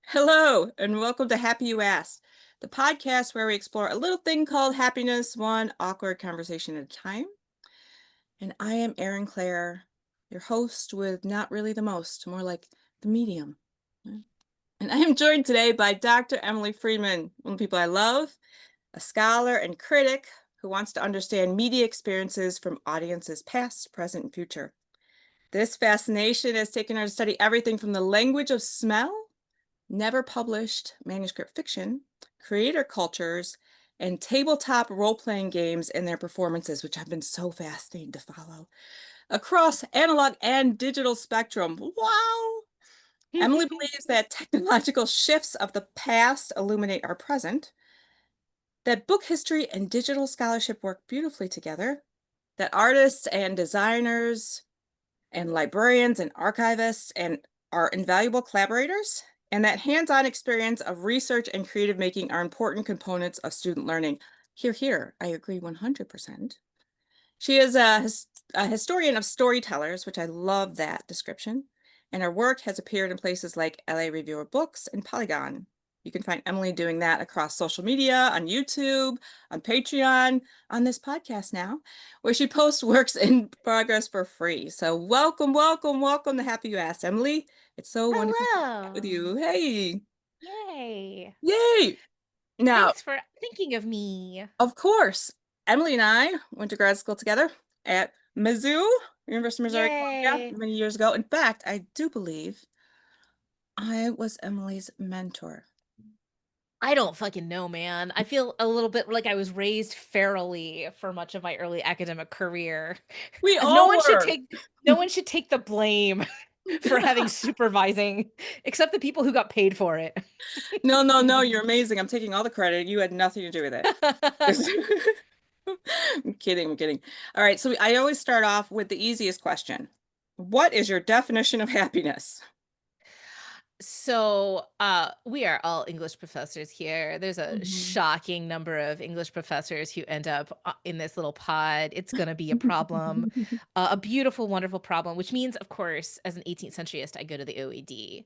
Hello, and welcome to Happy You Asked, the podcast where we explore a little thing called happiness, one awkward conversation at a time. And I am Erin Clare, your host with not really the most, more like the medium. And I am joined today by Dr. Emily Friedman, one of the people I love, a scholar and critic who wants to understand media experiences from audiences past, present, and future. This fascination has taken her to study everything from the language of smell, never published manuscript fiction, creator cultures, and tabletop role-playing games and their performances, which have been so fascinating to follow across analog and digital spectrum. Wow. Emily believes that technological shifts of the past illuminate our present, that book history and digital scholarship work beautifully together, that artists and designers and librarians and archivists and are invaluable collaborators, and that hands-on experience of research and creative making are important components of student learning. Here, I agree 100%. She is a historian of storytellers, which I love that description, and her work has appeared in places like LA Review of Books and Polygon. You can find Emily doing that across social media, on YouTube, on Patreon, on this podcast now, where she posts works in progress for free. So welcome to Happy You Asked, Emily. It's so wonderful to chat with Hello. you. Hey, Yay. yay! Now, Thanks for thinking of me. of course, Emily and I went to grad school together at Mizzou, University of Missouri, Columbia, Yay. many years ago. In fact, I do believe I was Emily's mentor. I don't fucking know, man. I feel a little bit like I was raised ferally for much of my early academic career. We No all one should were. take no one should take the blame for having supervising except the people who got paid for it. No, you're amazing. I'm taking all the credit. You had nothing to do with it. I'm kidding. All right, so I always start off with the easiest question. What is your definition of happiness? We are all English professors here. There's a Mhm. shocking number of English professors who end up in this little pod. It's going to be a problem, a beautiful, wonderful problem, which means, of course, as an 18th centuryist, I go to the OED.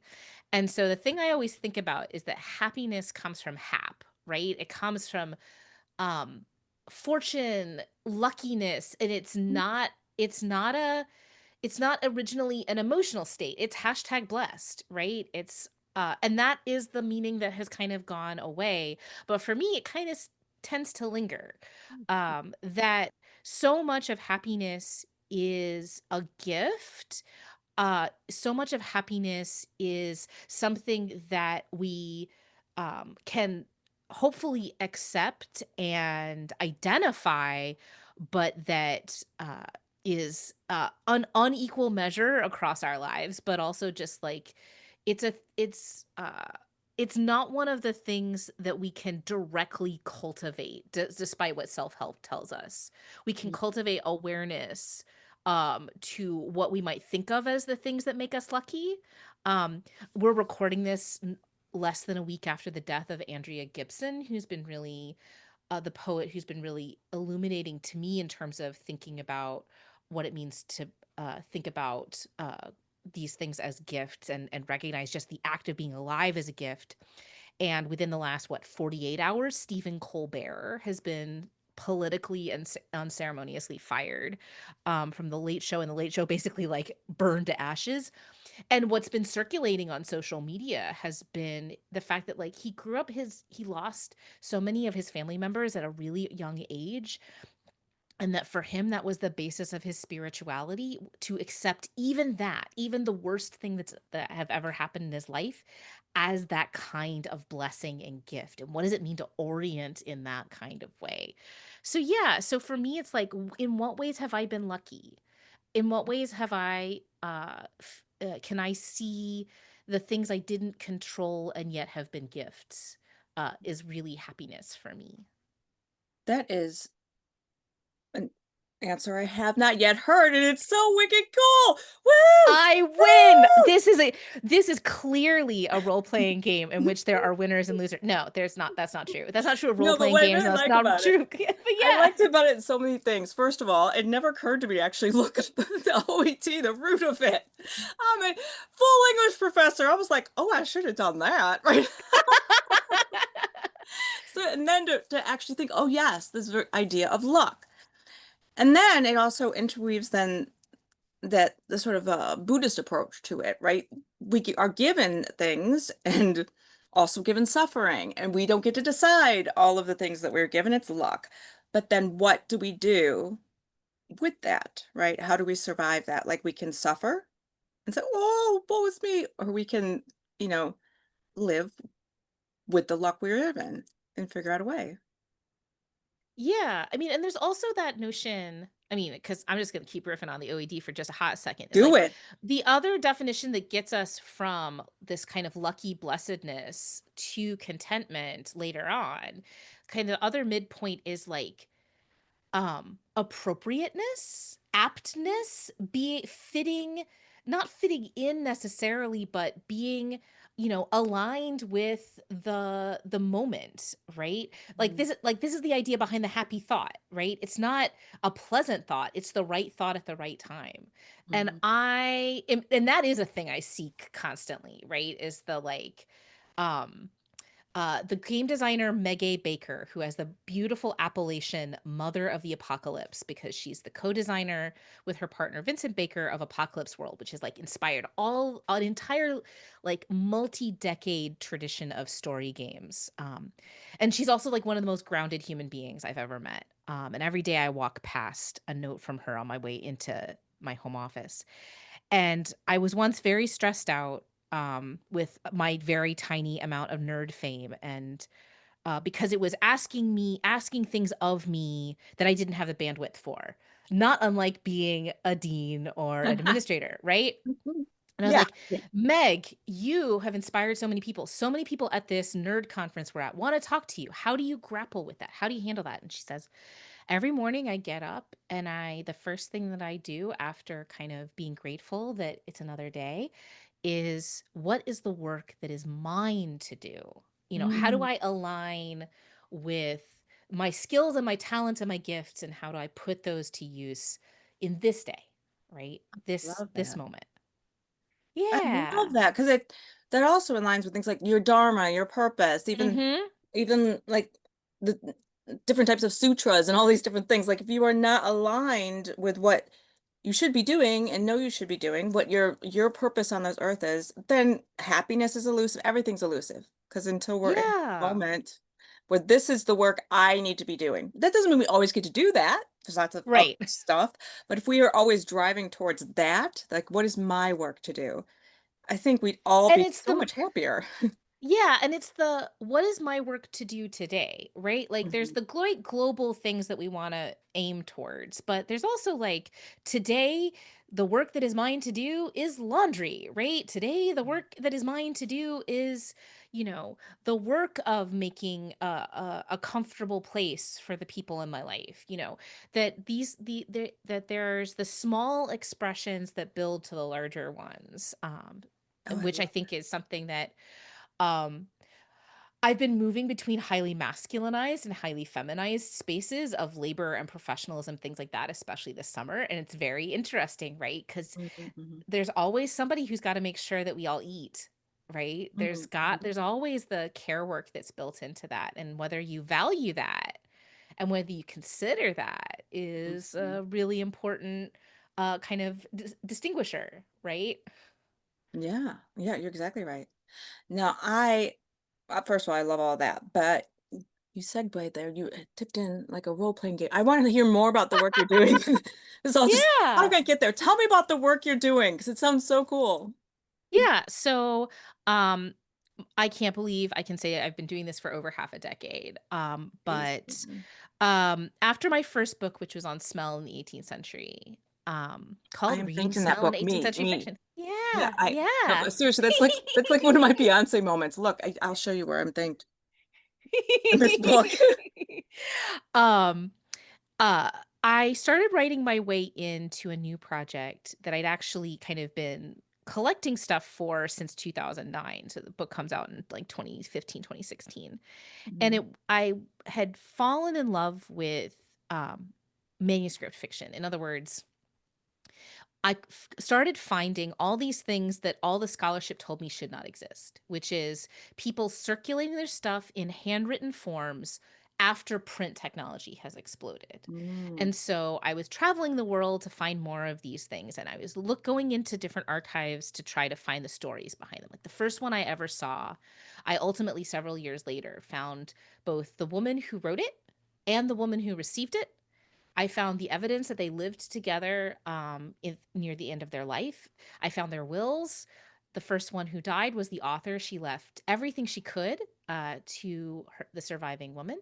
And so the thing I always think about is that happiness comes from hap, right? It comes from um, fortune, luckiness, and it's not originally an emotional state. It's hashtag blessed, right? And that is the meaning that has kind of gone away. But for me, it kind of tends to linger. That so much of happiness is a gift. So much of happiness is something that we can hopefully accept and identify, but that is an unequal measure across our lives, but also just like it's a it's not one of the things that we can directly cultivate, despite what self-help tells us. We can cultivate awareness to what we might think of as the things that make us lucky. Um, we're recording this less than a week after the death of Andrea Gibson, who's been really the poet who's been really illuminating to me in terms of thinking about what it means to think about these things as gifts and recognize just the act of being alive as a gift. And within the last, 48 hours, Stephen Colbert has been politically and unceremoniously fired from the Late Show, and the Late Show basically like burned to ashes. And what's been circulating on social media has been the fact that like he lost so many of his family members at a really young age, and that for him that was the basis of his spirituality, to accept even that, even the worst thing that have ever happened in his life, as that kind of blessing and gift. And what does it mean to orient in that kind of way? So yeah, so for me it's like, in what ways have I been lucky? In what ways have I can I see the things I didn't control and yet have been gifts, is really happiness for me. That is an answer I have not yet heard, and it's so wicked cool. Woo! I win. Woo! This is clearly a role-playing game in which there are winners and losers. No, there's not. That's not true. That's not true of No, but role-playing what I games. really And that's like not about it, true. But I yeah. liked about it so many things. First of all, it never occurred to me to actually look at the OET, the root of it. I'm a full English stress, they're almost like, oh, I should have done that, right? So, and then to actually think, oh, yes, this idea of luck. And then it also interweaves then that the sort of Buddhist approach to it, right? Are given things and also given suffering, and we don't get to decide all of the things that we're given. It's luck. But then what do we do with that, right? How do we survive that? Like we can suffer and say, oh, woe is me, or we can, you know, live with the luck we're given and figure out a way. Yeah, I mean, and there's also that notion, I mean, because I'm just gonna keep riffing on the OED for just a hot second, is Do like it. the other definition that gets us from this kind of lucky blessedness to contentment later on, kind of the other midpoint is like appropriateness, aptness, be fitting, not fitting in necessarily, but being, aligned with the moment, right? Mhm. Like this is the idea behind the happy thought, right? It's not a pleasant thought, it's the right thought at the right time. And Mhm. and that is a thing I seek constantly, right? Is the like um the game designer Megay Baker, who has the beautiful appellation Mother of the Apocalypse, because she's the co-designer with her partner Vincent Baker of Apocalypse World, which has like inspired all an entire like multi-decade tradition of story games. And she's also like one of the most grounded human beings I've ever met. And every day I walk past a note from her on my way into my home office. And I was once very stressed out with my very tiny amount of nerd fame, and because it was asking things of me that I didn't have the bandwidth for, not unlike being a dean or an administrator, right? And I was Yeah. like, Meg, you have inspired so many people. So many people at this nerd conference we're at want to talk to you. How do you grapple with that? How do you handle that? And she says, every morning I get up and the first thing that I do after kind of being grateful that it's another day is, what is the work that is mine to do? How do Mm, I align with my skills and my talents and my gifts, and how do I put those to use in this day, right? love This that. moment. I love Yeah. that because it that also aligns with things like your dharma, your purpose, Mhm. even like the different types of sutras and all these different things. Like if you are not aligned with what you should be doing and know you should be doing, what your purpose on this earth is, then happiness is elusive. Everything's elusive. Because until we're in a Yeah. moment where this is the work I need to be doing. That doesn't mean we always get to do that. There's lots of other Right. stuff. But if we are always driving towards that, like what is my work to do? I think we'd all And be it's so the much happier. Yeah, and it's the what is my work to do today, right? Like there's Mhm. the great global things that we want to aim towards, but there's also like today the work that is mine to do is laundry, right? Today the work that is mine to do is, the work of making a comfortable place for the people in my life, that that there's the small expressions that build to the larger ones. Oh, I Which I love think is something that um I've been moving between highly masculinized and highly feminized spaces of labor and professionalism, things like that, especially this summer. And it's very interesting, right? Because that. Mhm, mhm, there's always somebody who's got to make sure that we all eat, right? mhm, mhm, There's always the care work that's built into that. And whether you value that and whether you consider that is mhm. a really important kind of distinguisher, right? Yeah, yeah, you're exactly right. Now, first of all, I love all that, but you segued there. You tipped in like a role-playing game. I want to hear more about the work you're doing. It's all just, how Yeah. did I get there? Tell me about the work you're doing because it sounds so cool. Yeah. So, um, I can't believe I can say I've been doing this for over half a decade. But Amazing. after my first book, which was on smell in the 18th century, I called am Reading thinking that Smell in book, 18th Century me. Fiction. Yeah, Yeah, no, yeah. but seriously, that's like one of my Beyonce moments. Look, I'll show you where I'm thanked in this book. um, uh, I started writing my way into a new project that I'd actually kind of been collecting stuff for since 2009. So the book comes out in like 2015, 2016. And Mhm. I had fallen in love with um manuscript fiction. In other words, started finding all these things that all the scholarship told me should not exist, which is people circulating their stuff in handwritten forms after print technology has exploded. Mm. And so I was traveling the world to find more of these things, and I was going into different archives to try to find the stories behind them. Like the first one I ever saw, I ultimately several years later found both the woman who wrote it and the woman who received it. I found the evidence that they lived together near the end of their life. I found their wills. The first one who died was the author. She left everything she could the surviving woman.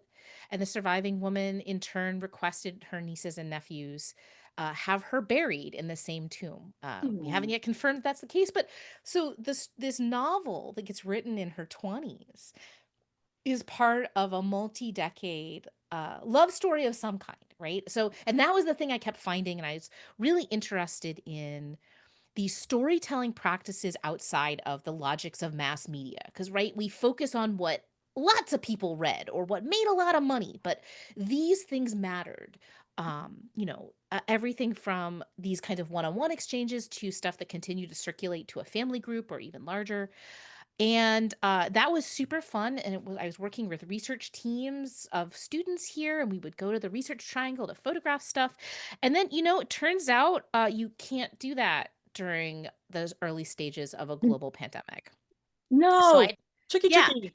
And the surviving woman, in turn, requested her nieces and nephews have her buried in the same tomb. We haven't Mm. yet confirmed that that's the case, but so this novel that gets written in her 20s is part of a multi-decade love story of some kind, right? So, and that was the thing I kept finding, and I was really interested in these storytelling practices outside of the logics of mass media. Because, right, we focus on what lots of people read or what made a lot of money, but these things mattered. Everything from these kinds of one-on-one exchanges to stuff that continued to circulate to a family group or even larger. And, that was super fun, and I was working with research teams of students here, and we would go to the research triangle to photograph stuff. And then, it turns out, you can't do that during those early stages of a global pandemic. So No. I Tricky, Yeah. tricky.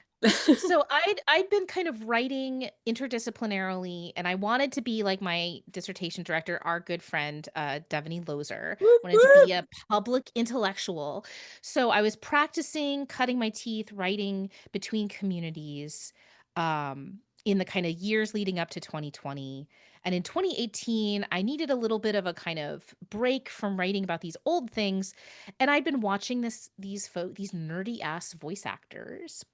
So I'd been kind of writing interdisciplinarily, and I wanted to be like my dissertation director, our good friend, Devaney Lozer, Whoop, wanted to be whoop. a public intellectual. So I was practicing cutting my teeth, writing between communities, in the kind of years leading up to 2020. And in 2018, I needed a little bit of a kind of break from writing about these old things. And I'd been watching these nerdy ass voice actors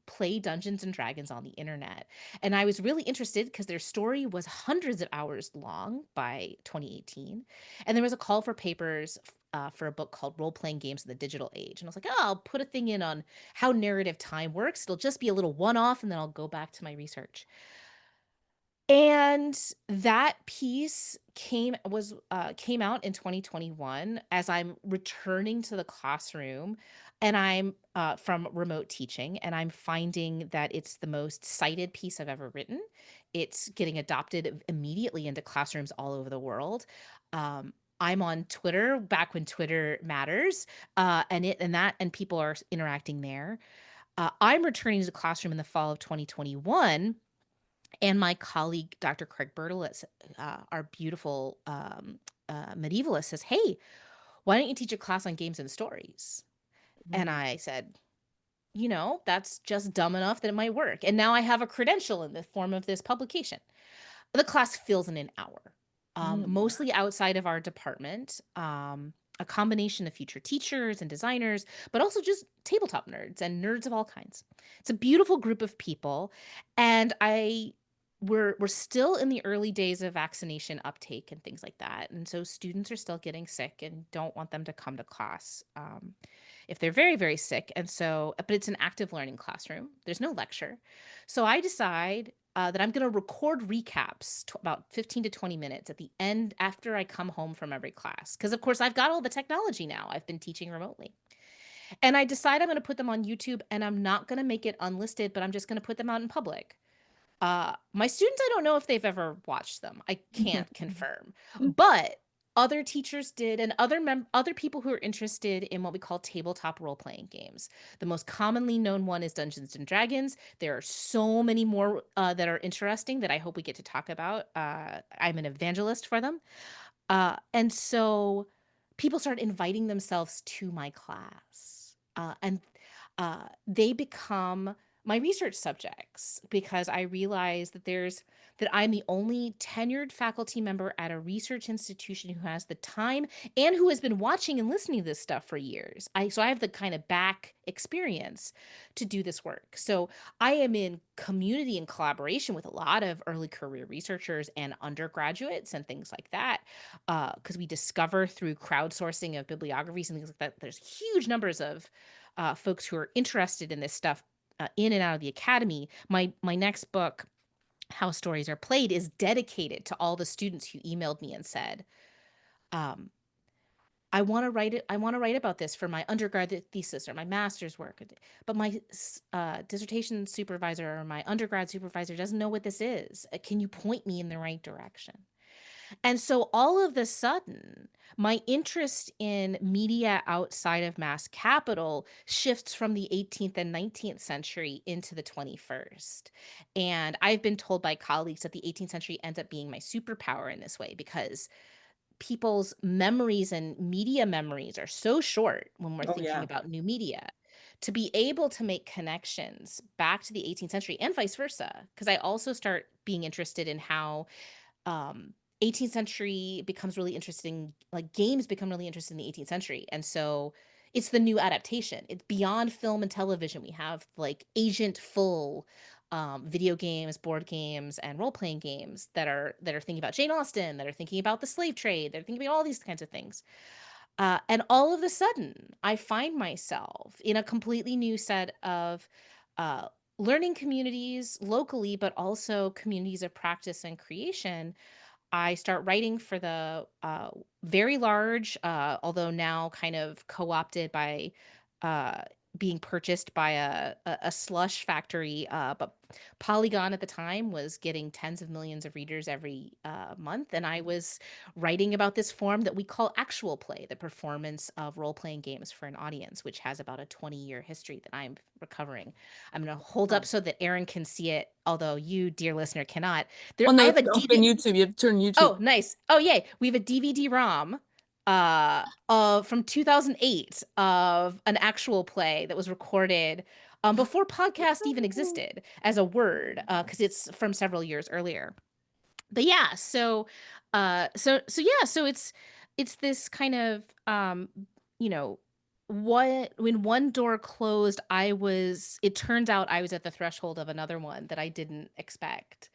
play Dungeons and Dragons on the internet. And I was really interested because their story was hundreds of hours long by 2018. And there was a call for papers for a book called Role Playing Games in the Digital Age. And I was like, oh, I'll put a thing in on how narrative time works. It'll just be a little one off, and then I'll go back to my research. And that piece came out in 2021 as I'm returning to the classroom, and I'm from remote teaching, and I'm finding that it's the most cited piece I've ever written. It's getting adopted immediately into classrooms all over the world. I'm on Twitter back when Twitter matters, and people are interacting there. I'm returning to the classroom in the fall of 2021, and my colleague, Dr. Craig Bertolitz, our beautiful medievalist, says, "Hey, why don't you teach a class on games and stories?" And Mm. I said, that's just dumb enough that it might work. And now I have a credential in the form of this publication. The class fills in an hour, Mm. mostly outside of our department, a combination of future teachers and designers, but also just tabletop nerds and nerds of all kinds. It's a beautiful group of people, and we're still in the early days of vaccination uptake and things like that, and so students are still getting sick and don't want them to come to class if they're very, very sick. And so, but it's an active learning classroom. There's no lecture. So I decide that I'm going to record recaps about 15 to 20 minutes at the end after I come home from every class. Because, of course, I've got all the technology now. I've been teaching remotely. And I decide I'm going to put them on YouTube, and I'm not going to make it unlisted, but I'm just going to put them out in public. My students, I don't know if they've ever watched them. I can't confirm. But other teachers did, and other people who are interested in what we call tabletop role-playing games. The most commonly known one is Dungeons and Dragons. There are so many more that are interesting that I hope we get to talk about. I'm an evangelist for them. And so people started inviting themselves to my class. And they become my research subjects because I realize that I'm the only tenured faculty member at a research institution who has the time and who has been watching and listening to this stuff for years. So I have the kind of back experience to do this work. So I am in community and collaboration with a lot of early career researchers and undergraduates and things like that, because we discover through crowdsourcing of bibliographies and things like that, there's huge numbers of folks who are interested in this stuff in and out of the academy. My next book, How Stories Are Played, is dedicated to all the students who emailed me and said, um, I want to write about this for my undergraduate thesis or my master's work, but my dissertation supervisor or my undergrad supervisor doesn't know what this is. Can you point me in the right direction? And so all of the sudden, my interest in media outside of mass capital shifts from the 18th and 19th century into the 21st. And I've been told by colleagues that the 18th century ends up being my superpower in this way because people's memories and media memories are so short when we're Oh, thinking yeah. about new media. To be able to make connections back to the 18th century and vice versa, because I also start being interested in how um 18th century becomes really interesting, like games become really interesting in the 18th century. And so it's the new adaptation. It's beyond film and television. We have like agent full video games, board games, and role-playing games that are thinking about Jane Austen, that are thinking about the slave trade, they're thinking about all these kinds of things. And all of a sudden, I find myself in a completely new set of uh, learning communities locally, but also communities of practice and creation. I start writing for the very large, although now kind of co-opted by uh, being purchased by a slush factory. But Polygon at the time was getting tens of millions of readers every month, and I was writing about this form that we call actual play, the performance of role-playing games for an audience, which has about a 20-year history that I'm recovering. I'm going to hold up Oh. so that Aaron can see it, although you, dear listener, cannot. There, Well, no, I you have have a to open DVD. YouTube. You have to turn YouTube. Oh, nice. Oh, yay. We have a DVD-ROM from 2008 of an actual play that was recorded before podcast even existed as a word, because it's from several years earlier. But yeah, so it's this kind of you know, what when one door closed, it turns out I was at the threshold of another one that I didn't expect.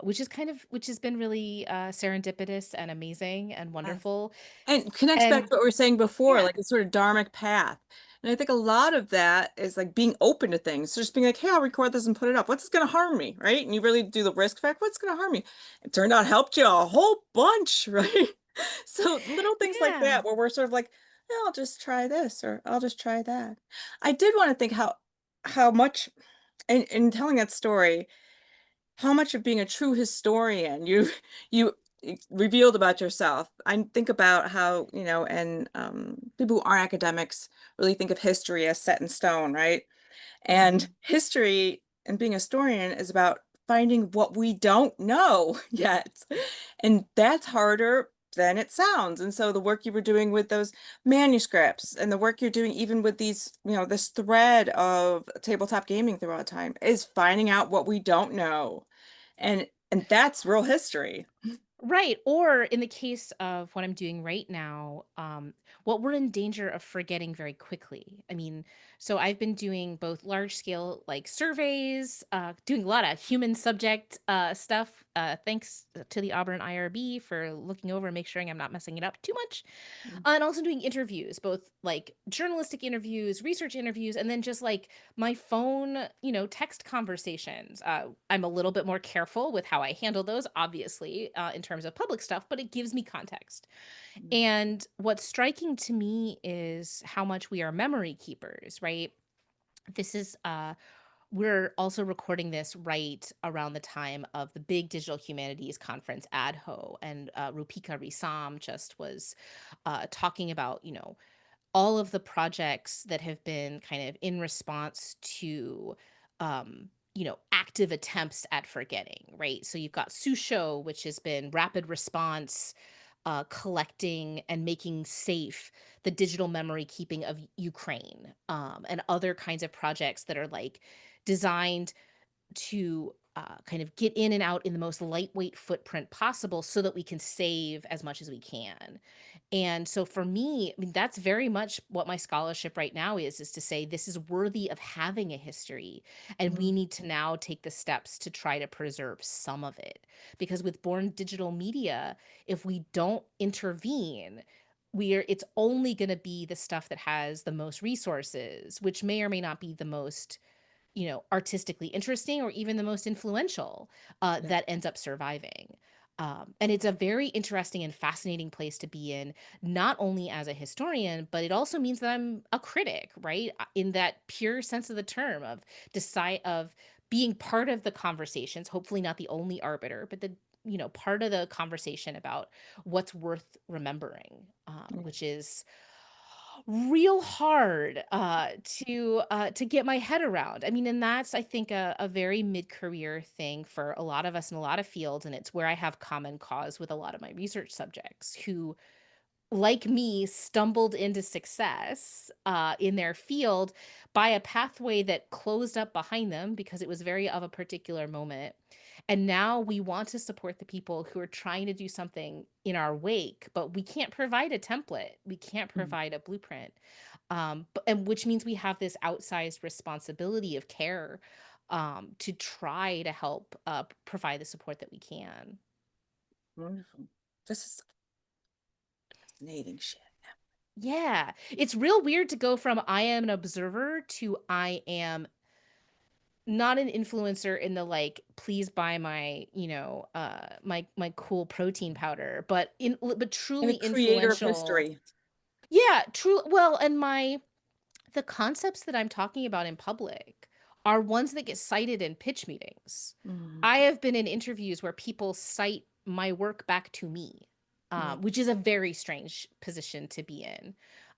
Which has been really serendipitous and amazing and Yes. wonderful. And connects back And to what we were saying before, yeah. like a sort of dharmic path. And I think a lot of that is like being open to things. So just being like, hey, I'll record this and put it up. What's going to harm me? Right. And you really do the risk factor. What's going to harm me? It turned out helped you a whole bunch, right? So little things like Yeah. that where we're sort of like, "Yeah, I'll just try this or I'll just try that." I did want to think how much in telling that story, how much of being a true historian you revealed about yourself. I think about how, and people who aren't academics really think of history as set in stone, right? And history and being a historian is about finding what we don't know yet. And that's harder than it sounds. And so the work you were doing with those manuscripts and the work you're doing even with these, this thread of tabletop gaming throughout time is finding out what we don't know. And that's real history. Right. Or in the case of what I'm doing right now, what we're in danger of forgetting very quickly. I mean, so I've been doing both large scale like surveys, doing a lot of human subject stuff. Thanks to the Auburn IRB for looking over and make sure I'm not messing it up too much. And also doing interviews, both like journalistic interviews, research interviews, and then just like my phone, text conversations. I'm a little bit more careful with how I handle those, obviously, in terms of public stuff, but it gives me context. And what's striking to me is how much we are memory keepers, right? This is We're also recording this right around the time of the big digital humanities conference ADHO, and Rupika Risam just was talking about, all of the projects that have been kind of in response to active attempts at forgetting, right? So you've got Susho, which has been rapid response, collecting and making safe the digital memory keeping of Ukraine, and other kinds of projects that are like designed to kind of get in and out in the most lightweight footprint possible so that we can save as much as we can. And so for me, I mean, that's very much what my scholarship right now is to say this is worthy of having a history. And we Mhm. need to now take the steps to try to preserve some of it. Because with born digital media, if we don't intervene, it's only going to be the stuff that has the most resources, which may or may not be the most artistically interesting or even the most influential, Yeah. that ends up surviving. And it's a very interesting and fascinating place to be in, not only as a historian, but it also means that I'm a critic, right? In that pure sense of the term of being part of the conversations, hopefully not the only arbiter, but part of the conversation about what's worth remembering, Yeah. which is real hard to get my head around. I mean, and that's I think a very mid-career thing for a lot of us in a lot of fields, and it's where I have common cause with a lot of my research subjects who, like me, stumbled into success in their field by a pathway that closed up behind them because it was very of a particular moment. And now we want to support the people who are trying to do something in our wake, but we can't provide a template. We can't Mhm. provide a blueprint. And which means we have this outsized responsibility of care to try to help provide the support that we can. Wonderful. This is fascinating shit. Yeah. It's real weird to go from I am an observer to I am not an influencer in the like, please buy my, my cool protein powder, but And a truly creator of influential. history. Yeah, true. Well, and the concepts that I'm talking about in public are ones that get cited in pitch meetings. Mhm. I have been in interviews where people cite my work back to me, Yeah. which is a very strange position to be in.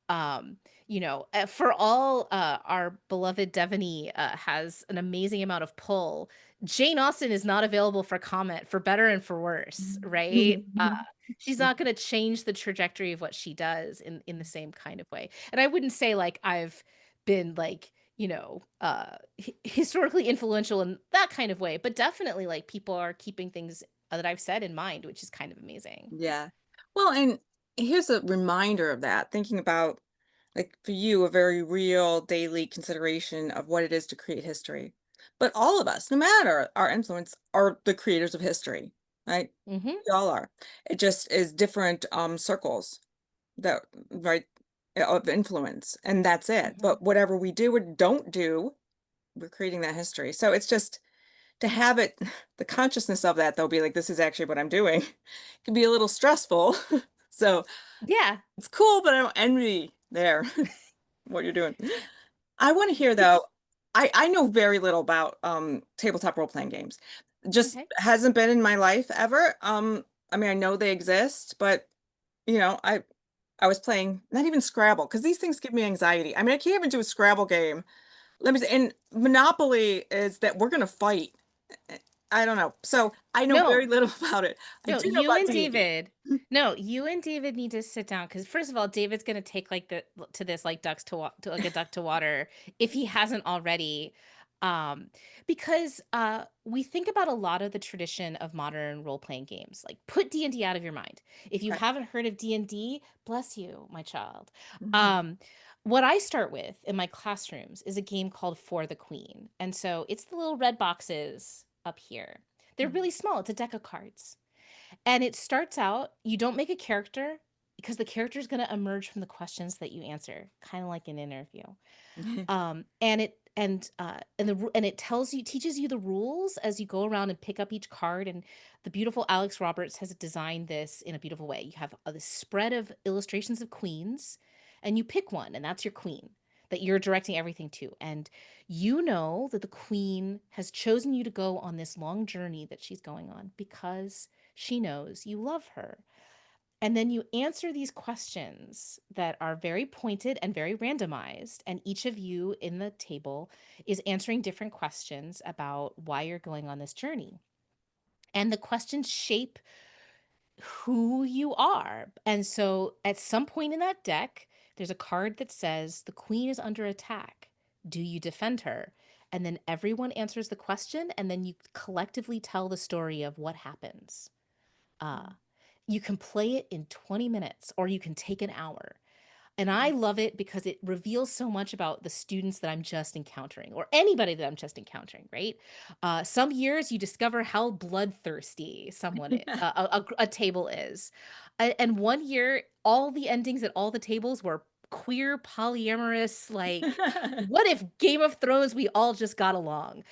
For all our beloved Devaney has an amazing amount of pull. Jane Austen is not available for comment, for better and for worse, right? She's not going to change the trajectory of what she does in the same kind of way. And I wouldn't say like I've been like, historically influential in that kind of way, but definitely like people are keeping things that I've said in mind, which is kind of amazing. Yeah. Well, and here's a reminder of that, thinking about, like, for you, a very real daily consideration of what it is to create history. But all of us, no matter our influence, are the creators of history, right? Mhm. We all are. It just is different circles that, right, of influence, and that's it. Mhm. But whatever we do or don't do, we're creating that history. So it's just to have it, the consciousness of that, though, be like, this is actually what I'm doing, can be a little stressful. So Yeah. it's cool, but I don't envy there what you're doing. I want to hear though, It's I know very little about tabletop role playing games. Just okay. hasn't been in my life ever. I mean, I know they exist, but you know, I was playing not even Scrabble because these things give me anxiety. I mean, I can't even do a Scrabble game. Let me say, and Monopoly is that we're gonna fight. I don't know. So I know No, very little about it. I no, do know you about and D&D. David. No, you and David need to sit down because first of all, David's gonna take like the to this like ducks to like a duck to water if he hasn't already. Um, because we think about a lot of the tradition of modern role-playing games. Like put D&D out of your mind. If you Okay. haven't heard of D&D, bless you, my child. Mhm. Um, what I start with in my classrooms is a game called For the Queen. And so it's the little red boxes up here. They're Mhm. really small. It's a deck of cards. And it starts out, you don't make a character because the character is going to emerge from the questions that you answer, kind of like an interview. And it teaches you the rules as you go around and pick up each card. And the beautiful Alex Roberts has designed this in a beautiful way. You have this spread of illustrations of queens, and you pick one, and that's your queen that you're directing everything to. And you know that the queen has chosen you to go on this long journey that she's going on because she knows you love her. And then you answer these questions that are very pointed and very randomized. And each of you in the table is answering different questions about why you're going on this journey. And the questions shape who you are. And so at some point in that deck, there's a card that says, the queen is under attack. Do you defend her? And then everyone answers the question, and then you collectively tell the story of what happens. Uh, you can play it in 20 minutes or you can take an hour. And I love it because it reveals so much about the students that I'm just encountering or anybody that I'm just encountering, right? Some years you discover how bloodthirsty a table is. And one year, all the endings at all the tables were queer, polyamorous, like, what if Game of Thrones, we all just got along?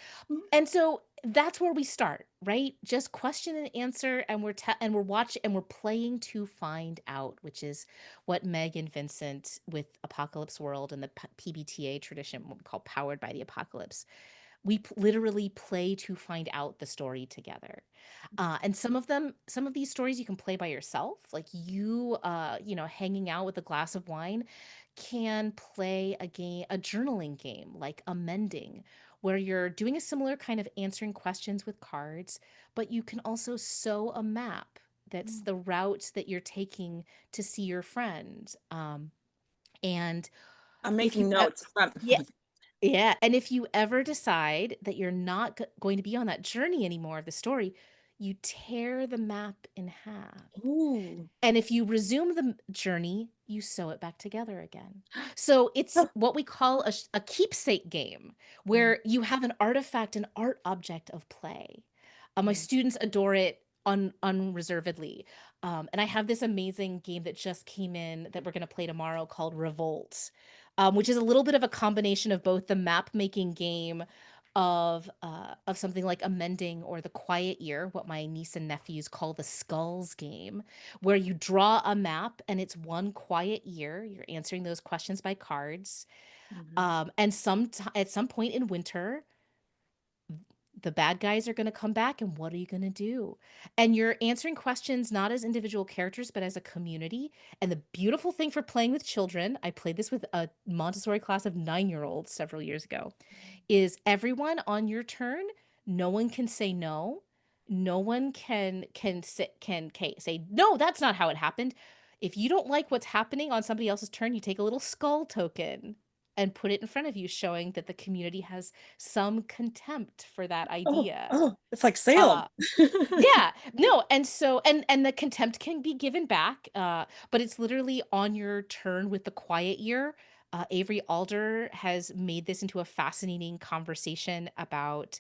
And so that's where we start, right? Just question and answer, and we're watching and we're playing to find out, which is what Meg and Vincent with Apocalypse World and the PBTA tradition, what we call Powered by the Apocalypse. We literally play to find out the story together. And some of these stories you can play by yourself, like hanging out with a glass of wine, can play a journaling game like Amending, where you're doing a similar kind of answering questions with cards, but you can also sew a map that's Mm. the route that you're taking to see your friend. And I'm if making you, notes. yeah, yeah, and if you ever decide that you're not going to be on that journey anymore of the story, you tear the map in half. Ooh. And if you resume the journey, you sew it back together again. So it's Oh. what we call a keepsake game, Mm, where you have an artifact, an art object of play. My mm, students adore it unreservedly. And I have this amazing game that just came in that we're going to play tomorrow called Revolt, which is a little bit of a combination of both the map making game of something like Amending or the Quiet Year, what my niece and nephews call the Skulls game, where you draw a map and it's one quiet year. You're answering those questions by cards. mhm. And at some point in winter, the bad guys are going to come back, and what are you going to do? And you're answering questions not as individual characters, but as a community. And the beautiful thing for playing with children, I played this with a Montessori class of 9-year-olds several years ago, is everyone on your turn, no one can say no. No one say no, that's not how it happened. If you don't like what's happening on somebody else's turn, you take a little skull token and put it in front of you, showing that the community has some contempt for that Oh, idea. oh, it's like Salem. Uh, yeah, no, and the contempt can be given back, but it's literally on your turn with the quiet year. Avery Alder has made this into a fascinating conversation about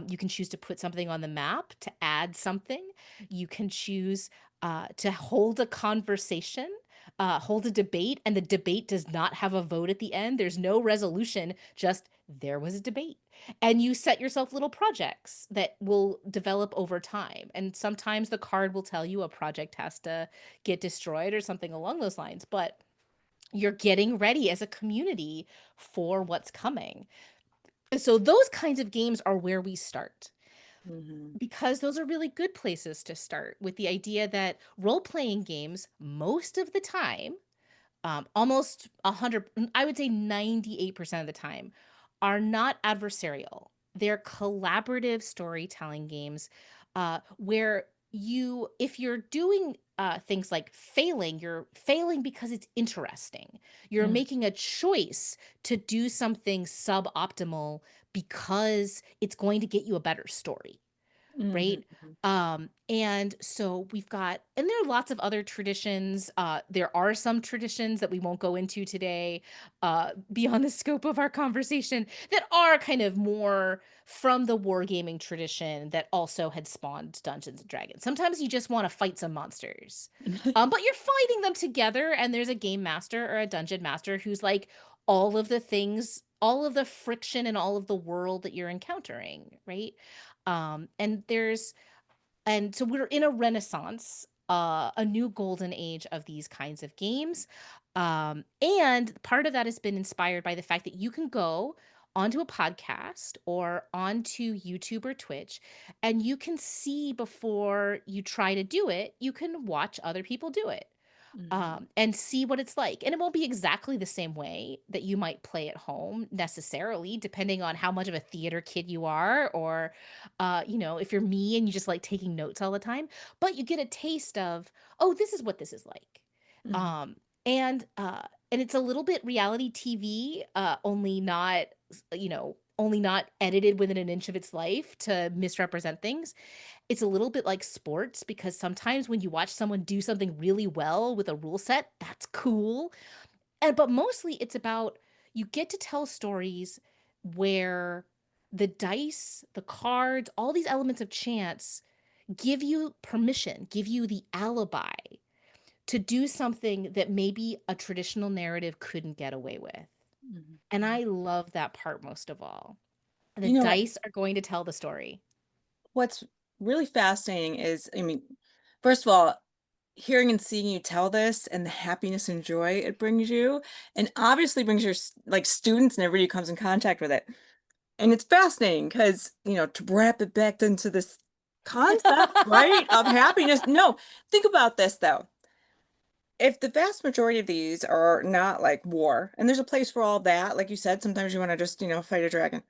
you can choose to put something on the map to add something. You can choose to hold a conversation, hold a debate, and the debate does not have a vote at the end. There's no resolution, just there was a debate, and you set yourself little projects that will develop over time. And sometimes the card will tell you a project has to get destroyed or something along those lines, but you're getting ready as a community for what's coming. And so those kinds of games are where we start, Mhm, because those are really good places to start, with the idea that role playing games, most of the time, almost 100, I would say 98% of the time, are not adversarial. They're collaborative storytelling games, where if you're doing things like failing, you're failing because it's interesting. You're mm, making a choice to do something suboptimal because it's going to get you a better story, mhm, right? And so and there are lots of other traditions. There are some traditions that we won't go into today, beyond the scope of our conversation, that are kind of more from the wargaming tradition that also had spawned Dungeons and Dragons. Sometimes you just want to fight some monsters, mhm. but you're fighting them together, and there's a game master or a dungeon master who's like all of the things, all of the friction and all of the world that you're encountering, right? And so we're in a renaissance, a new golden age of these kinds of games. And part of that has been inspired by the fact that you can go onto a podcast or onto YouTube or Twitch, and you can see before you try to do it, you can watch other people do it, Mhm, and see what it's like. And it won't be exactly the same way that you might play at home necessarily, depending on how much of a theater kid you are, or, if you're me and you just like taking notes all the time. But you get a taste of, oh, this is what this is like. mhm, Um, and it's a little bit reality TV, only not edited within an inch of its life to misrepresent things. It's a little bit like sports, because sometimes when you watch someone do something really well with a rule set, that's cool. But mostly it's about, you get to tell stories where the dice, the cards, all these elements of chance give you permission, give you the alibi to do something that maybe a traditional narrative couldn't get away with. mhm, And mhm. I love that part most of all. The You know, dice are going to tell the story. what's really fascinating is, I mean, first of all, hearing and seeing you tell this and the happiness and joy it brings you, and obviously brings your like students and everybody who comes in contact with it. And it's fascinating because, to wrap it back into this concept, right, of happiness. No, think about this though. If the vast majority of these are not like war, and there's a place for all that, like you said, sometimes you want to just, fight a dragon.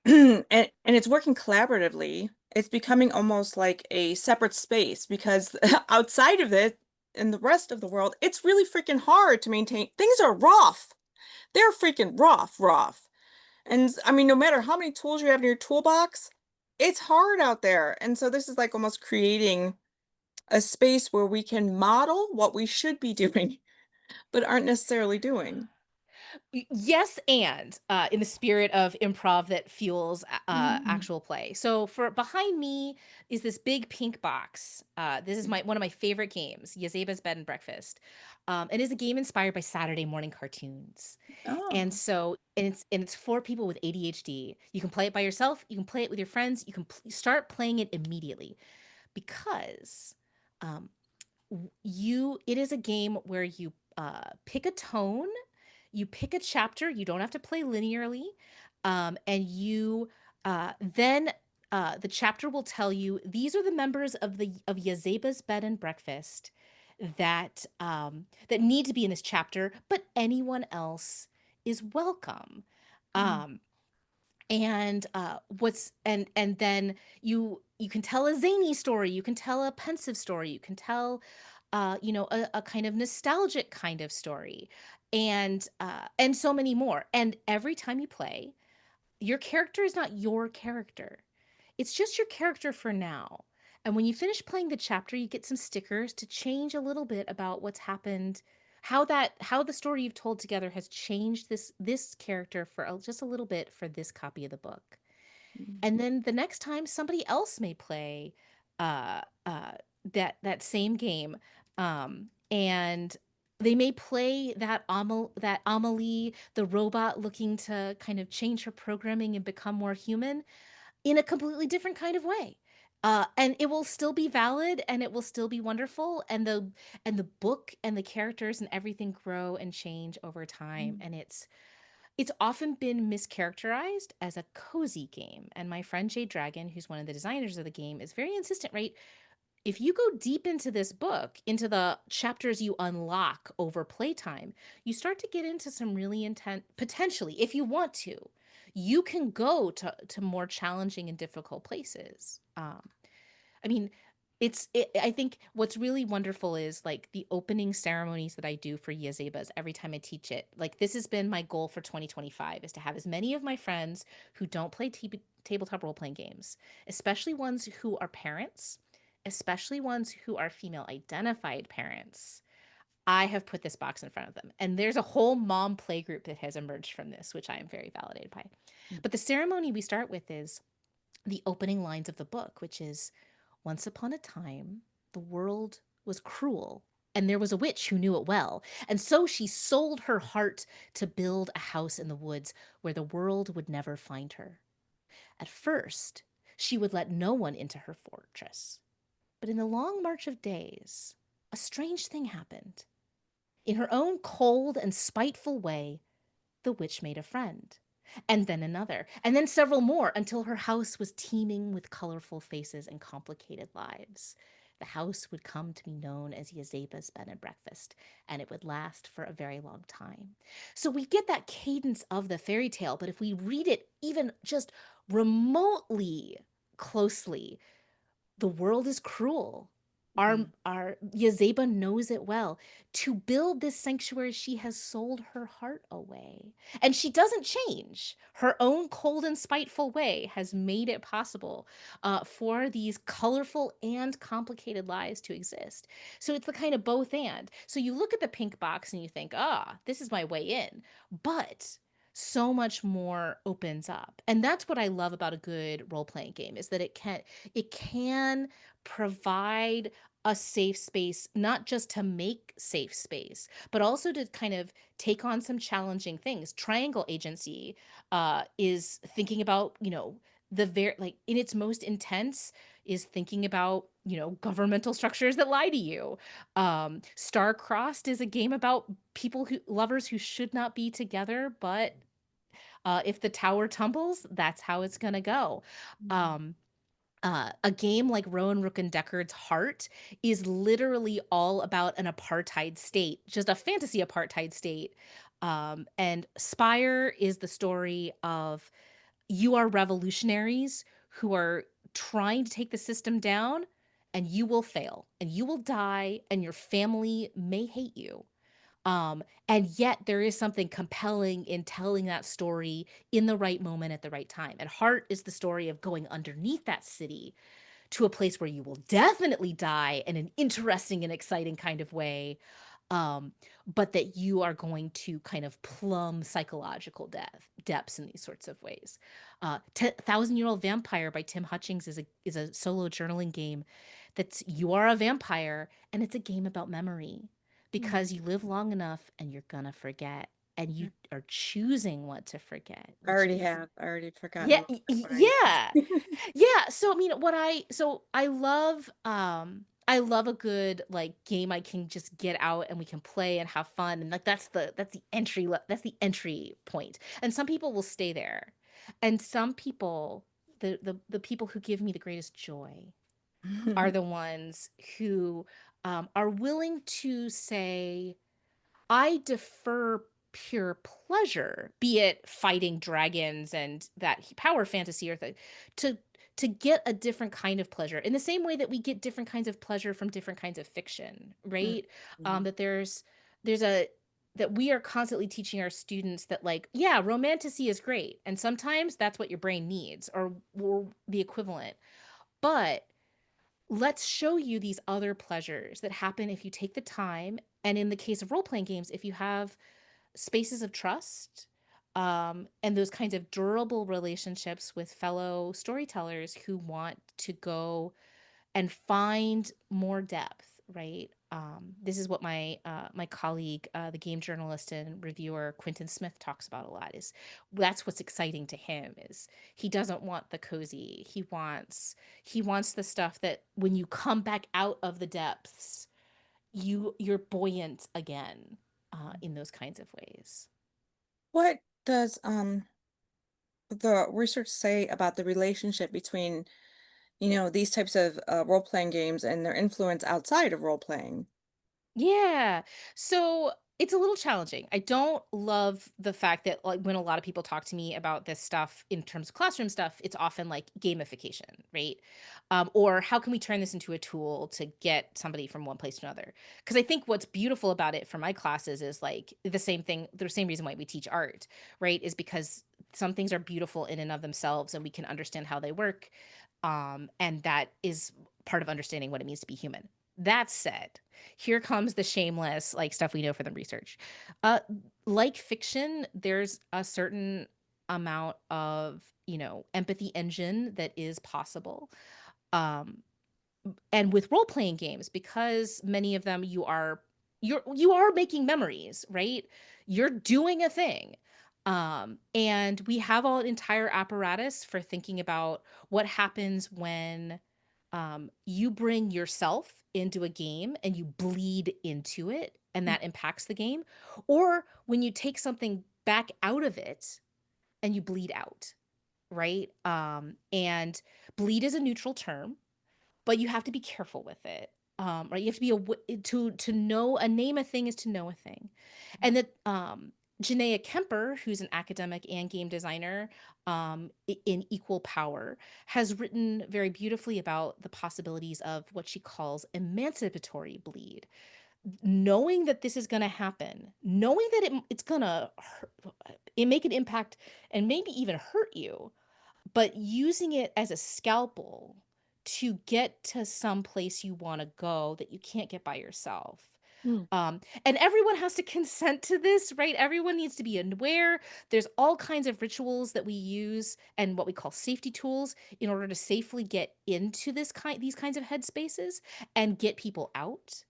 And it's working collaboratively. It's becoming almost like a separate space because outside of it, in the rest of the world, it's really freaking hard to maintain. Things are rough. They're freaking rough. And I mean, no matter how many tools you have in your toolbox, it's hard out there. And so this is like almost creating a space where we can model what we should be doing, but aren't necessarily doing. Yes, and in the spirit of improv that fuels Mm. actual play. So for behind me is this big pink box. This is my one of my favorite games, Yazeba's Bed and Breakfast. It is a game inspired by Saturday morning cartoons. And Oh. so and it's for people with ADHD. You can play it by yourself, you can play it with your friends, you can start playing it immediately because um, you it is a game where you pick a tone, you pick a chapter, you don't have to play linearly, and you then the chapter will tell you these are the members of Yazeba's Bed and Breakfast that need to be in this chapter, but anyone else is welcome. Mm. Um, and then you can tell a zany story, you can tell a pensive story, you can tell a kind of nostalgic kind of story, and so many more. And every time you play, your character is not your character. It's just your character for now. And when you finish playing the chapter, you get some stickers to change a little bit about what's happened, how the story you've told together has changed this character for just a little bit for this copy of the book. Mm. And then the next time somebody else may play uh that same game, and they may play that Amelie, the robot looking to kind of change her programming and become more human in a completely different kind of way. And it will still be valid and it will still be wonderful, and the book and the characters and everything grow and change over time, Mm. and it's often been mischaracterized as a cozy game. And my friend Jay Dragon, who's one of the designers of the game, is very insistent, right? If you go deep into this book, into the chapters you unlock over playtime, you start to get into some really intense, potentially, if you want to, you can go to more challenging and difficult places. I mean, I think what's really wonderful is like the opening ceremonies that I do for Yazebas every time I teach it. Like this has been my goal for 2025 is to have as many of my friends who don't play tabletop role playing games, especially ones who are parents, especially ones who are female identified parents. I have put this box in front of them. And there's a whole mom play group that has emerged from this, which I am very validated by. Mm. But the ceremony we start with is the opening lines of the book, which is once upon a time, the world was cruel, and there was a witch who knew it well. And so she sold her heart to build a house in the woods where the world would never find her. At first, she would let no one into her fortress. But in the long march of days, a strange thing happened. In her own cold and spiteful way, the witch made a friend, and then another, and then several more until her house was teeming with colorful faces and complicated lives. The house would come to be known as Yazeba's Bed and Breakfast, and it would last for a very long time. So we get that cadence of the fairy tale, but if we read it even just remotely closely, the world is cruel. Mm. Our Yazeba knows it well. To build this sanctuary, she has sold her heart away. And she doesn't change. Her own cold and spiteful way has made it possible for these colorful and complicated lives to exist. So it's the kind of both and. So you look at the pink box and you think, this is my way in. But so much more opens up. And that's what I love about a good role-playing game is that it can provide a safe space, not just to make safe space, but also to kind of take on some challenging things. Triangle agency is thinking about, the very like in its most intense is thinking about, governmental structures that lie to you. Star-Crossed is a game about people who lovers who should not be together, but if the tower tumbles, that's how it's gonna go. Mhm. Um, a game like Rowan Rook and Deckard's Heart is literally all about an apartheid state, just a fantasy apartheid state. And Spire is the story of you are revolutionaries who are trying to take the system down, and you will fail, and you will die, and your family may hate you. And yet there is something compelling in telling that story in the right moment at the right time. And Heart is the story of going underneath that city to a place where you will definitely die in an interesting and exciting kind of way, um, but that you are going to kind of plumb psychological depths in these sorts of ways. 10,000-Year-Old Vampire by Tim Hutchings is a solo journaling game that's you are a vampire, and it's a game about memory because you live long enough and you're gonna forget, and you Mhm. are choosing what to forget, I which already is have. I already forgotten a yeah, little bit what I yeah. Yeah, so I mean, I love a good like game I can just get out and we can play and have fun, and like that's the entry point. And some people will stay there. And some people, the people who give me the greatest joy are the ones who are willing to say, I defer pure pleasure, be it fighting dragons and that power fantasy or to to get a different kind of pleasure in the same way that we get different kinds of pleasure from different kinds of fiction, right? Mhm. That there's a that we are constantly teaching our students that like, yeah, romantasy is great, and sometimes that's what your brain needs, or the equivalent. But let's show you these other pleasures that happen if you take the time. And in the case of role playing games, if you have spaces of trust, and those kinds of durable relationships with fellow storytellers who want to go and find more depth, right? This is what my colleague, the game journalist and reviewer Quentin Smith talks about a lot. Is that's what's exciting to him is he doesn't want the cozy. He wants the stuff that when you come back out of the depths, you're buoyant again, in those kinds of ways. What does the research say about the relationship between, these types of role-playing games and their influence outside of role-playing? Yeah. So it's a little challenging. I don't love the fact that like when a lot of people talk to me about this stuff in terms of classroom stuff, it's often like gamification, right? Or how can we turn this into a tool to get somebody from one place to another? Because I think what's beautiful about it for my classes is like the same thing, the same reason why we teach art, right? Is because some things are beautiful in and of themselves and we can understand how they work. And that is part of understanding what it means to be human. That said, here comes the shameless like stuff we know from the research. Uh, like fiction, there's a certain amount of empathy engine that is possible. Um, and with role playing games, because many of them you are making memories, right? You're doing a thing. And we have all an entire apparatus for thinking about what happens when you bring yourself into a game and you bleed into it and Mm. that impacts the game, or when you take something back out of it and you bleed out, right? And bleed is a neutral term, but you have to be careful with it. Right? You have to be to know a name a thing is to know a thing, and that Janaea Kemper, who's an academic and game designer, in Equal Power, has written very beautifully about the possibilities of what she calls emancipatory bleed. Knowing that this is going to happen, knowing that it's going to make an impact and maybe even hurt you, but using it as a scalpel to get to some place you want to go that you can't get by yourself. Mm. And everyone has to consent to this, right? Everyone needs to be aware. There's all kinds of rituals that we use and what we call safety tools in order to safely get into these kinds of headspaces and get people out.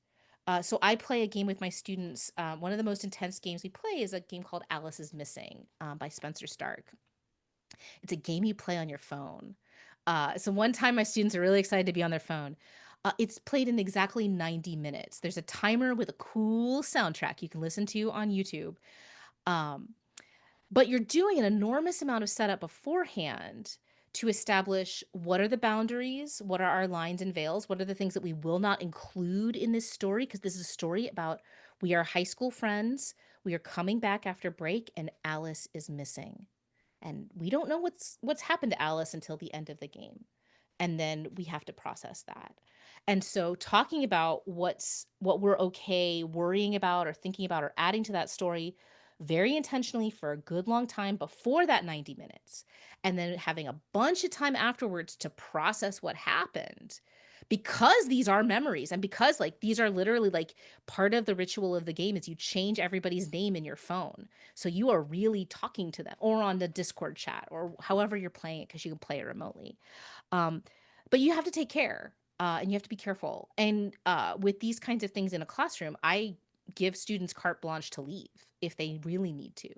So I play a game with my students. One of the most intense games we play is a game called Alice is Missing, by Spencer Stark. It's a game you play on your phone. So one time my students are really excited to be on their phone. It's played in exactly 90 minutes. There's a timer with a cool soundtrack you can listen to on YouTube. Um, but you're doing an enormous amount of setup beforehand to establish what are the boundaries, what are our lines and veils, what are the things that we will not include in this story, because this is a story about we are high school friends, we are coming back after break, and Alice is missing. And we don't know what's happened to Alice until the end of the game. And then we have to process that. And so talking about what we're okay worrying about or thinking about or adding to that story very intentionally for a good long time before that 90 minutes, and then having a bunch of time afterwards to process what happened, because these are memories, and because like these are literally like part of the ritual of the game is you change everybody's name in your phone, so you are really talking to them or on the Discord chat or however you're playing it, because you can play it remotely. um, but you have to take care, and you have to be careful. And with these kinds of things in a classroom, I give students carte blanche to leave if they really need to,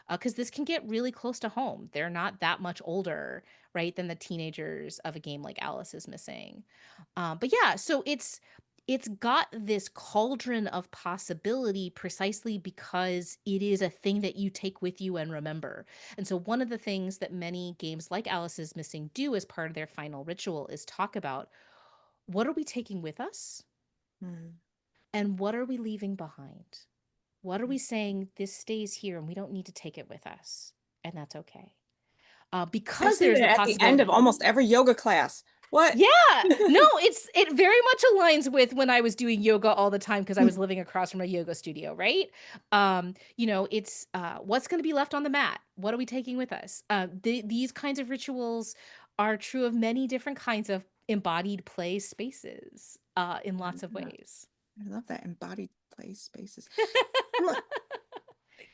because this can get really close to home. They're not that much older, right, than the teenagers of a game like Alice is Missing. But yeah, so it's got this cauldron of possibility precisely because it is a thing that you take with you and remember. And so one of the things that many games like Alice is Missing do as part of their final ritual is talk about what are we taking with us Mm. and what are we leaving behind? What are we saying this stays here and we don't need to take it with us? And that's okay. I've Because seen there's it the at the end of possibility. almost every yoga class. What? Yeah. No, it very much aligns with when I was doing yoga all the time because I was living across from a yoga studio, right? It's what's going to be left on the mat? What are we taking with us? These kinds of rituals are true of many different kinds of embodied play spaces in lots of Yeah, ways. I love that embodied play spaces.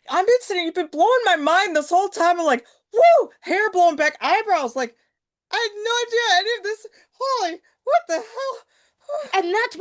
I've been sitting, you've been blowing my mind this whole time. I'm like, whoa, hair blowing back, eyebrows. Like, I had no idea any of this. Holy, what the hell? And that's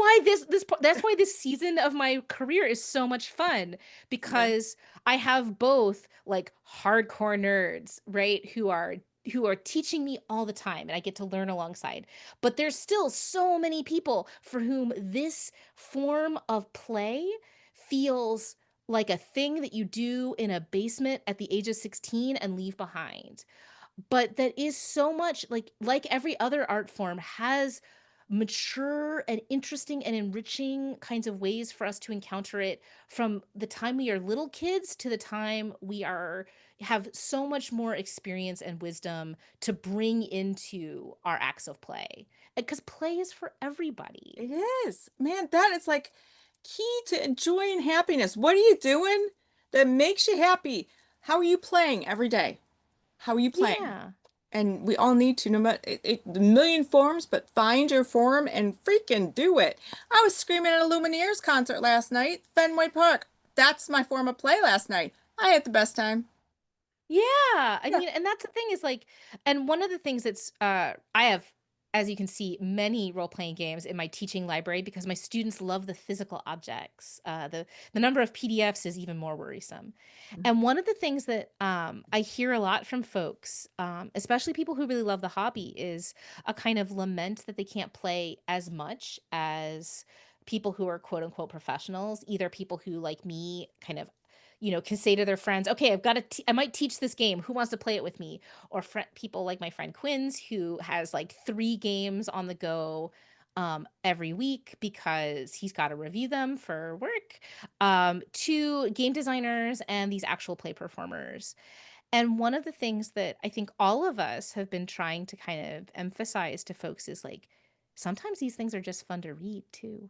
why this season of my career is so much fun, Yeah. because I have both like hardcore nerds, right, who are teaching me all the time and I get to learn alongside. But there's still so many people for whom this form of play feels like a thing that you do in a basement at the age of 16 and leave behind, but that is so much like every other art form has mature and interesting and enriching kinds of ways for us to encounter it, from the time we are little kids to the time we are have so much more experience and wisdom to bring into our acts of play, because play is for everybody. It is. Man, that is like key to enjoying happiness. What are you doing that makes you happy? How are you playing every day? How are you playing? Yeah. And we all need to, no matter the million forms, but find your form and freaking do it. I was screaming at a Lumineers concert last night, Fenway Park. That's my form of play last night. I had the best time. Yeah, I Yeah. mean, and that's the thing is like, and one of the things that's I have, as you can see, many role-playing games in my teaching library because my students love the physical objects. The number of PDFs is even more worrisome. And one of the things that I hear a lot from folks, especially people who really love the hobby, is a kind of lament that they can't play as much as people who are quote unquote professionals, either people who like me kind of can say to their friends, okay, I might teach this game. Who wants to play it with me? Or people like my friend Quinn's, who has like 3 games on the go every week because he's got to review them for work, to game designers and these actual play performers. And one of the things that I think all of us have been trying to kind of emphasize to folks is like, sometimes these things are just fun to read too,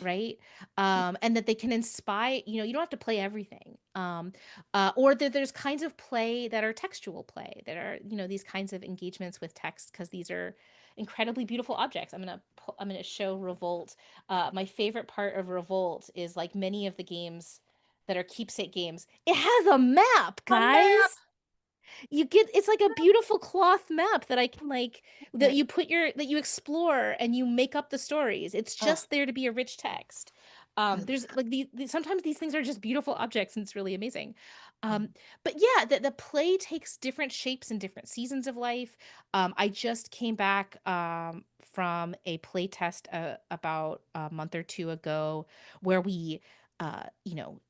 right? And that they can inspire, you don't have to play everything. Or that there's kinds of play that are textual play, that are, these kinds of engagements with text, because these are incredibly beautiful objects. I'm gonna show Revolt. My favorite part of Revolt is like many of the games that are keepsake games. It has a map, A map. guys. It's like a beautiful cloth map that I can like that Okay. you put your that you explore and you make up the stories. It's Oh, just there to be a rich text. I love There's that. like sometimes these things are just beautiful objects and it's really amazing. Um, but yeah, the play takes different shapes in different seasons of life. I just came back from a play test about a month or two ago where we,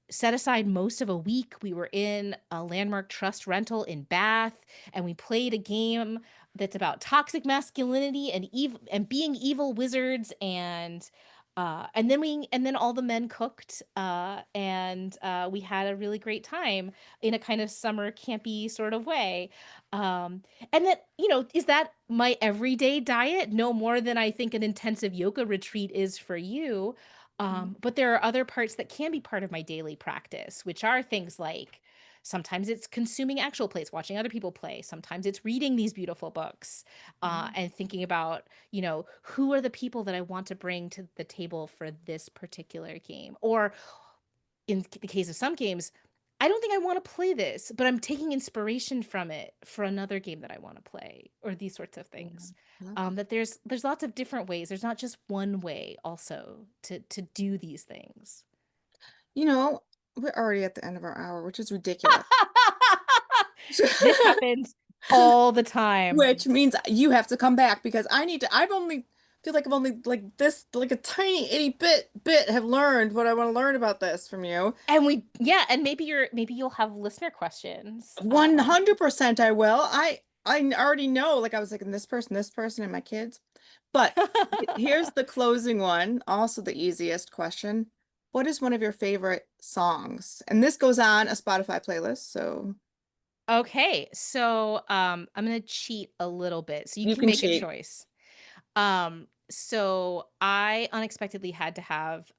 set aside most of a week. We were in a Landmark Trust rental in Bath, and we played a game that's about toxic masculinity and being evil wizards and then all the men cooked and we had a really great time in a kind of summer campy sort of way. And that, is that my everyday diet? No more than I think an intensive yoga retreat is for you. But there are other parts that can be part of my daily practice, which are things like sometimes it's consuming actual plays, watching other people play. Sometimes it's reading these beautiful books and thinking about, who are the people that I want to bring to the table for this particular game? Or in the case of some games, I don't think I want to play this, but I'm taking inspiration from it for another game that I want to play, or these sorts of Yeah, things. I love it. That there's lots of different ways. There's not just one way also to do these things. You know, we're already at the end of our hour, which is ridiculous. This happens all the time. Which means you have to come back because I need to, I've only feel like I've only like this, like a tiny itty bit have learned what I want to learn about this from you. And yeah, and maybe you'll have listener questions. 100% I will. I already know, like I was like, and this person, and my kids. But here's the closing one, also the easiest question. What is one of your favorite songs? And this goes on a Spotify playlist, so Okay, so I'm gonna cheat a little bit, so you you can can make a cheat. choice. So I unexpectedly had to have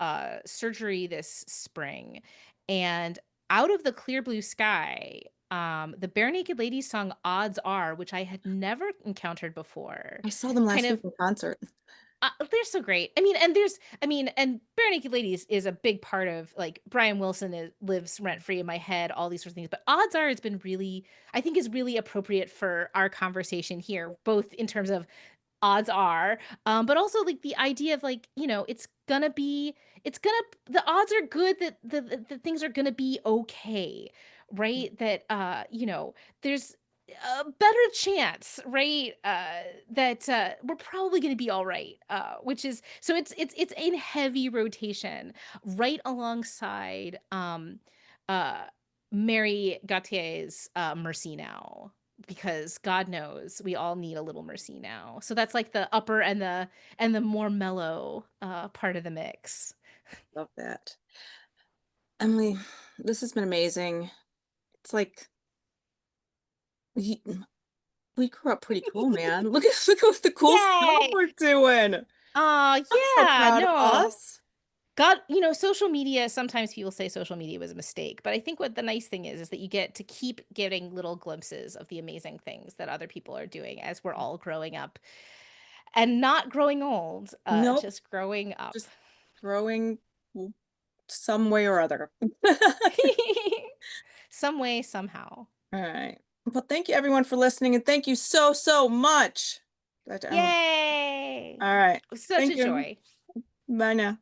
surgery this spring, and out of the clear blue sky, the Bare Naked Ladies song "Odds Are," which I had never encountered before, I saw them kind last week of in concert. they're so great. And Bare Naked Ladies is a big part of like Brian Wilson lives rent free in my head, all these sorts of things. But odds are, it's been really, I think, is really appropriate for our conversation here, both in terms of odds are but also like the idea of like it's gonna the odds are good that the things are gonna be okay, right? That there's a better chance, right? That we're probably going to be all right. Which is so it's in heavy rotation right alongside uh Mary Gautier's Mercy Now, because God knows we all need a little mercy now. So that's like the upper and the more mellow part of the mix. Love that. Emily, this has been amazing. It's like we, we grew up pretty cool, man. Look at the cool stuff Yay! we're doing. Oh, I'm so yeah, proud of no. us. God, social media, sometimes people say social media was a mistake, but I think what the nice thing is that you get to keep getting little glimpses of the amazing things that other people are doing as we're all growing up and not growing old, Nope, just growing up. just growing some way or other. Some way, somehow. All right. Well, thank you everyone for listening, and thank you so, so much, Dr. Emily. Yay! All right. Such a Thank you. joy. Bye now.